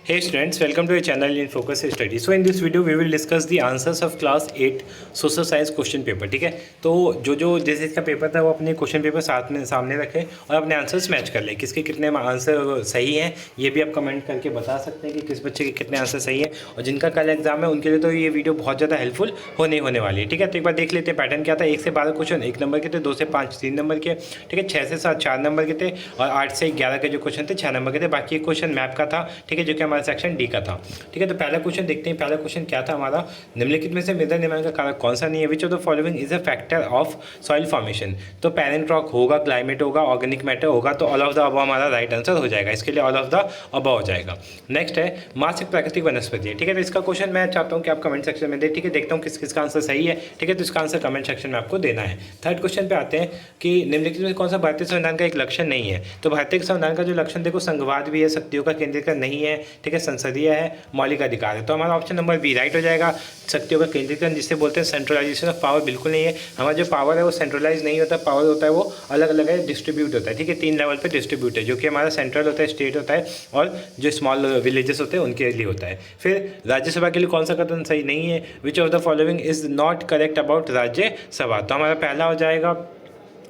Hey students, welcome to your channel in Focus Study. So in this video we will discuss the answers of class 8 social science question paper. ठीक है, तो जो जैसे इसका paper था वो अपने क्वेश्चन पेपर साथ में सामने रखें और अपने आंसर्स मैच कर ले, किसके कितने आंसर सही हैं ये भी आप कमेंट करके बता सकते हैं कि किस बच्चे के कितने आंसर सही है। और जिनका कल एग्जाम है उनके लिए तो ये वीडियो बहुत ज़्यादा हेल्पफुल होने वाली है। ठीक है, तो एक बार देख लेते हैं पैटर्न क्या था। 1 से 12 क्वेश्चन 1 नंबर के थे, 2 से 5 3 नंबर के, ठीक है, 6 से 7 4 नंबर के थे और 8 से 11 के जो क्वेश्चन थे 6 नंबर के थे। बाकी एक क्वेश्चन मैप का था, ठीक है, जो कि हमारा सेक्शन डी का था। ठीक है, तो पहला क्वेश्चन देखते हैं। पहला क्वेश्चन क्या था हमारा, निम्नलिखित में से मृदा निर्माण का कारक कौन सा नहीं है। Which of the following is a factor of soil formation. तो पैरेंट रॉक होगा, क्लाइमेट होगा, ऑर्गेनिक मैटर होगा, तो ऑल ऑफ द अबव हमारा राइट आंसर हो जाएगा। इसके लिए ऑल ऑफ द अबव हो जाएगा। नेक्स्ट है मास एक प्राकृतिक वनस्पति है। ठीक है, तो इसका क्वेश्चन मैं चाहता हूँ कि आप कमेंट सेक्शन में दें। ठीक है, देखता हूँ किस किसका आंसर सही है। ठीक है, तो इसका आंसर कमेंट सेक्शन में आपको देना है। थर्ड क्वेश्चन पे आते हैं कि निम्नलिखित में कौन सा भारतीय संविधान का एक लक्षण नहीं है। तो भारतीय संविधान का जो लक्षण देखो, संघवाद भी है, शक्तियों का केंद्रीकरण नहीं है, ठीक है, संसदीय है, मौलिक अधिकार है। तो हमारा ऑप्शन नंबर बी राइट हो जाएगा। शक्तियों का केंद्रीकरण जिसे बोलते हैं सेंट्रलाइजेशन ऑफ पावर, बिल्कुल नहीं है। हमारा जो पावर है वो सेंट्रलाइज नहीं होता, पावर होता है वो अलग अलग है, डिस्ट्रीब्यूट होता है। ठीक है, 3 लेवल पे डिस्ट्रीब्यूट है, जो कि हमारा सेंट्रल होता है, स्टेट होता है और जो स्मॉल विलेजेस होते हैं उनके लिए होता है। फिर राज्यसभा के लिए कौन सा कथन सही नहीं है। Which of the following is not correct about Rajya Sabha. तो हमारा पहला हो जाएगा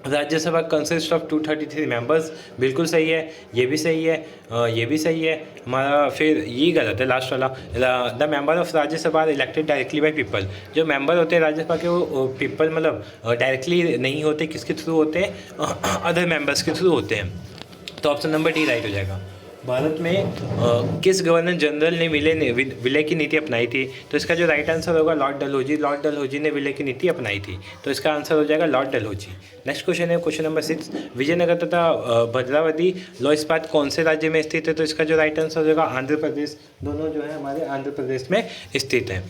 राज्यसभा कंसिस्ट ऑफ 233 मेंबर्स, बिल्कुल सही है, ये भी सही है, ये भी सही है हमारा। फिर ये गलत है लास्ट वाला, the member of Rajya Sabha elected directly by people. जो मेंबर होते हैं राज्यसभा के वो पीपल मतलब डायरेक्टली नहीं होते, किसके थ्रू होते हैं, अदर मेंबर्स के थ्रू होते हैं। तो ऑप्शन नंबर डी राइट हो जाएगा। भारत में किस गवर्नर जनरल ने विलय की नीति अपनाई थी। तो इसका जो राइट आंसर होगा लॉर्ड डलहौजी। लॉर्ड डलहौजी ने विलय की नीति अपनाई थी, तो इसका आंसर हो जाएगा लॉर्ड डलहौजी। नेक्स्ट क्वेश्चन है क्वेश्चन नंबर 6, विजयनगर तथा भद्रावती लौह इस्पात कौन से राज्य में स्थित है। तो इसका जो राइट आंसर हो जाएगा आंध्र प्रदेश। दोनों जो है हमारे आंध्र प्रदेश में स्थित है।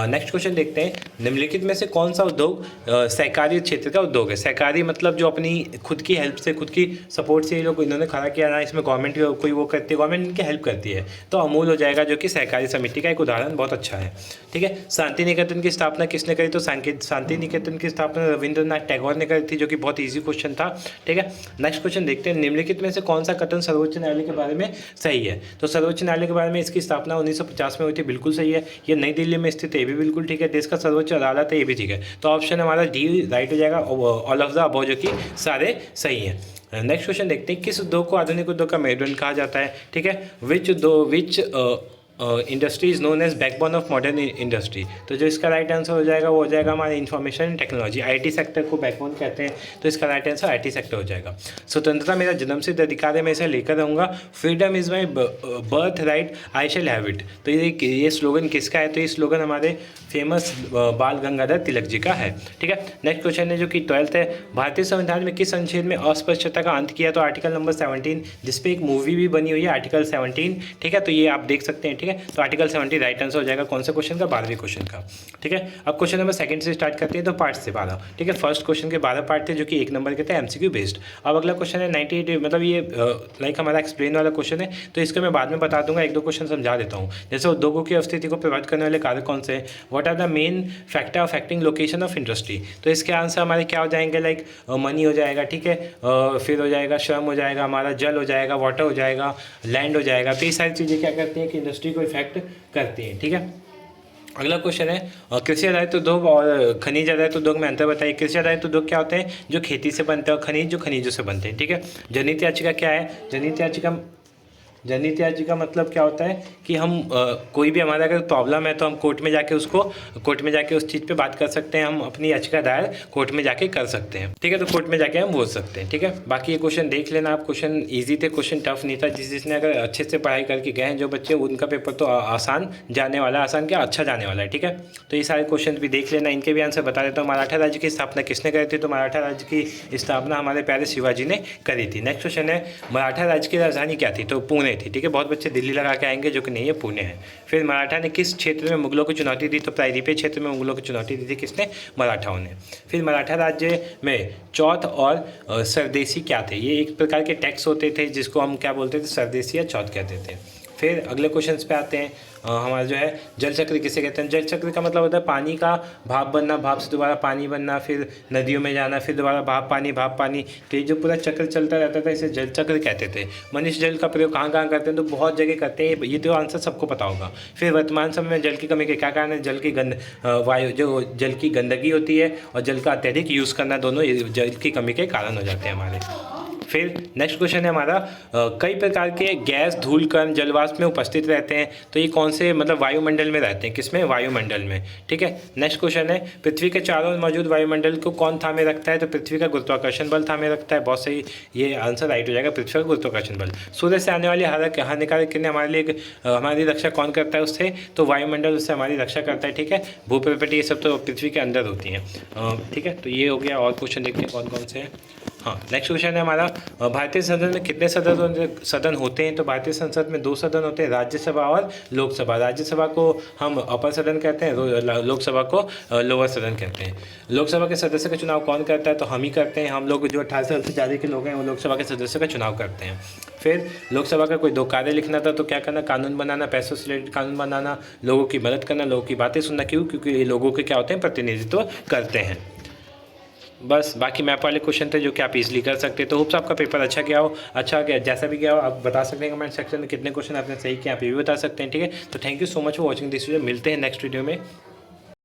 नेक्स्ट क्वेश्चन देखते हैं, निम्नलिखित में से कौन सा उद्योग सहकारी क्षेत्र का उद्योग है। सहकारी मतलब जो अपनी खुद की हेल्प से, खुद की सपोर्ट से ये लोग इन्होंने खड़ा किया ना, इसमें गवर्नमेंट कोई वो करती है, गवर्नमेंट इनकी हेल्प करती है। तो अमूल हो जाएगा, जो कि सहकारी समिति का एक उदाहरण बहुत अच्छा है। ठीक है, शांति निकेतन की स्थापना किसने करी। तो शांति निकेतन की स्थापना रविंद्रनाथ टैगोर ने करी थी, जो कि बहुत ईजी क्वेश्चन था। ठीक है, नेक्स्ट क्वेश्चन देखते हैं, निम्नलिखित में से कौन सा कथन सर्वोच्च न्यायालय के बारे में सही है। तो सर्वोच्च न्यायालय के बारे में इसकी स्थापना 1950 में हुई थी, बिल्कुल सही है। ये नई दिल्ली में स्थित है, ये भी बिल्कुल ठीक है। देश का सर्वोच्च अदालत है, ये भी ठीक है। तो ऑप्शन हमारा डी राइट हो जाएगा, ऑल ऑफ द अबव, जो कि सारे सही हैं। नेक्स्ट क्वेश्चन देखते हैं, किस उद्योग को आधुनिक उद्योग का मेरुदंड कहा जाता है। ठीक है, which industry is known as backbone of modern industry. तो जो इसका राइट आंसर हो जाएगा वो हो जाएगा हमारा इंफॉर्मेशन टेक्नोलॉजी। आईटी सेक्टर को बैकबोन कहते हैं, तो इसका राइट आंसर आईटी सेक्टर हो जाएगा। स्वतंत्रता मेरा जन्मसिद्ध अधिकार है, मैं इसे लेकर रहूँगा। Freedom is my birth right, I shall have it. तो ये स्लोगन किसका है। तो ये स्लोगन हमारे फेमस बाल गंगाधर तिलक जी का है। ठीक है, नेक्स्ट क्वेश्चन है जो कि 12th है, भारतीय संविधान में किस अनुच्छेद में अस्पष्टता का अंत किया। तो आर्टिकल नंबर 17, जिसपे एक मूवी भी बनी हुई है, आर्टिकल 17। ठीक है, तो ये आप देख सकते हैं। ठीक है, तो आर्टिकल 70 राइट आंसर हो जाएगा कौन से क्वेश्चन का, 12वें क्वेश्चन का। ठीक है, अब क्वेश्चन नंबर 2 से स्टार्ट करते हैं, तो पार्ट से 12। ठीक है, फर्स्ट क्वेश्चन के 12 पार्ट थे, जो कि 1 नंबर के थे, एमसीक्यू बेस्ड। अब अगला क्वेश्चन है 98, मतलब ये लाइक हमारा एक्सप्लेन वाला क्वेश्चन है, तो इसको मैं बाद में बता दूंगा, 1-2 क्वेश्चन समझा देता हूँ। जैसे उद्योगों की स्थिति को प्रभावित करने वाले कारक कौन से हैं, what are the main factor affecting location of industry. तो इसके आंसर हमारे क्या हो जाएंगे, लाइक मनी हो जाएगा, ठीक है, फिर हो जाएगा श्रम हो जाएगा, हमारा जल हो जाएगा, वाटर हो जाएगा, लैंड हो जाएगा। तो ये सारी चीज़ें क्या करती हैं कि इंडस्ट्री को इफेक्ट करती हैं। ठीक है, अगला क्वेश्चन है कृषि आधारित उद्योग और खनिज आधारित उद्योग में अंतर बताइए। कृषि आधारित उद्योग क्या होते हैं, जो खेती से बनते हैं, और खनिज जो खनिजों से बनते हैं। ठीक है, जनहित याचिका क्या है। जनहित याचिका मतलब क्या होता है कि हम कोई भी हमारा अगर प्रॉब्लम है तो हम कोर्ट में जाके उस चीज़ पे बात कर सकते हैं, हम अपनी याचिका दायर कोर्ट में जाके कर सकते हैं। ठीक है, तो कोर्ट में जाके हम बोल सकते हैं। ठीक है, बाकी ये क्वेश्चन देख लेना आप, क्वेश्चन ईजी थे, क्वेश्चन टफ नहीं था। जिसने अगर अच्छे से पढ़ाई करके गए हैं जो बच्चे, उनका पेपर तो आसान जाने वाला है, आसान क्या अच्छा जाने वाला है। ठीक है, तो ये सारे क्वेश्चन भी देख लेना, इनके भी आंसर बता देता हूँ। मराठा राज्य की स्थापना किसने करी थी। तो मराठा राज्य की स्थापना हमारे प्यारे शिवाजी ने करी थी। नेक्स्ट क्वेश्चन है, मराठा राज्य की राजधानी क्या थी। तो पुणे थी। ठीक है, बहुत बच्चे दिल्ली लगा के आएंगे, जो कि नहीं है, पुणे है। फिर मराठा ने किस क्षेत्र में मुगलों को चुनौती दी। तो प्रायद्वीपीय क्षेत्र में मुगलों को चुनौती दी थी, किसने, मराठाओं ने। फिर मराठा राज्य में चौथ और सरदेशी क्या थे। ये एक प्रकार के टैक्स होते थे, जिसको हम क्या बोलते थे, सरदेशी या चौथ कहते थे। फिर अगले क्वेश्चन पे आते हैं। हमारा जो है जल चक्र किसे कहते हैं। जल चक्र का मतलब होता है पानी का भाप बनना, भाप से दोबारा पानी बनना, फिर नदियों में जाना, फिर दोबारा भाप पानी। तो ये जो पूरा चक्र चलता रहता था इसे जल चक्र कहते थे। मनुष्य जल का प्रयोग कहाँ कहाँ करते हैं, तो बहुत जगह करते हैं। ये तो आंसर सबको पता होगा। फिर वर्तमान समय में जल की कमी के क्या कारण है। जल की वायु जो जल की गंदगी होती है और जल का अत्यधिक यूज़ करना, दोनों ये जल की कमी के कारण हो जाते हैं हमारे। फिर नेक्स्ट क्वेश्चन है हमारा, कई प्रकार के गैस, धूल, कण जलवाष्प में उपस्थित रहते हैं। तो ये कौन से मतलब वायुमंडल में रहते हैं, किसमें, वायुमंडल में। ठीक है। नेक्स्ट क्वेश्चन है, पृथ्वी के चारों ओर मौजूद वायुमंडल को कौन थामे रखता है। तो पृथ्वी का गुरुत्वाकर्षण बल थामे रखता है। बहुत सही, ये आंसर राइट हो जाएगा, पृथ्वी का गुरुत्वाकर्षण बल। सूर्य से आने वाली हानिकारक किरणें हमारी रक्षा कौन करता है उससे, तो वायुमंडल उससे हमारी रक्षा करता है। ठीक है। भूप्रपटी ये सब तो पृथ्वी के अंदर होती हैं। ठीक है। तो ये हो गया। और क्वेश्चन देखते हैं कौन कौन से हैं। हाँ, नेक्स्ट क्वेश्चन है हमारा, भारतीय संसद में कितने सदन होते हैं। तो भारतीय संसद में 2 सदन होते हैं, राज्यसभा और लोकसभा। राज्यसभा को हम अपर सदन कहते हैं, लोकसभा को लोअर सदन कहते हैं। लोकसभा के सदस्य का चुनाव कौन करता है, तो हम ही करते हैं। हम लोग जो 18 साल से ज़्यादा के लोग हैं वो लोकसभा के सदस्य का चुनाव करते हैं। फिर लोकसभा का कोई 2 कार्य लिखना था, तो क्या करना, कानून बनाना, पैसों से रिलेटेड कानून बनाना, लोगों की मदद करना, लोगों की बातें सुनना। क्यों, क्योंकि ये लोगों के क्या होते हैं, प्रतिनिधित्व करते हैं। बस बाकी मैप वाले क्वेश्चन थे जो कि आप इजीली कर सकते हैं। तो होप्स आपका पेपर अच्छा गया हो, अच्छा गया, जैसा भी गया हो आप बता सकते हैं कमेंट सेक्शन में कितने क्वेश्चन आपने सही किया, आप ये भी बता सकते हैं। ठीक है। तो thank you so much for watching this video. मिलते हैं नेक्स्ट वीडियो में।